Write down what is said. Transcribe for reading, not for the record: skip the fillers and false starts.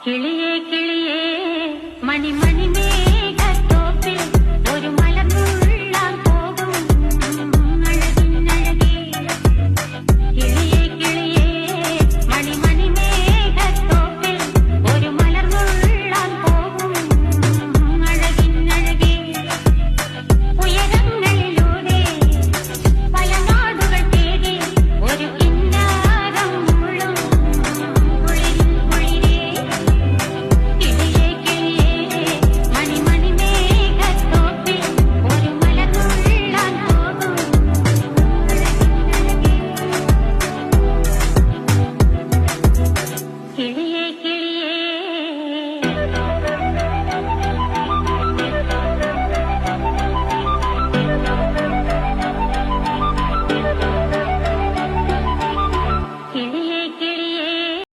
കിളിയേ കിളിയേ മണിമണി മേഘത്തോപ്പിൽ ഒരു മലർന്നുള്ളാൻ പോകും അഴകിനഴകേ. കിളിയേ കിളിയേ മണിമണി മേഘത്തോപ്പിൽ ഒരു മലർന്നുള്ളാൻ പോകും അഴകിനഴകേ. ഉയരങ്ങളിലൂടെ പല നാടുകൾ തേടി ഒരു കിന്നാരം മുഴും കുളിരിൻ കുളിരേ. കിളിയേ കിളിയേ മണിമണി മേഘത്തോപ്പിൽ ഒരു മലർന്നുള്ളാൻ പോകും അഴകിനഴകേ. കിളിയേ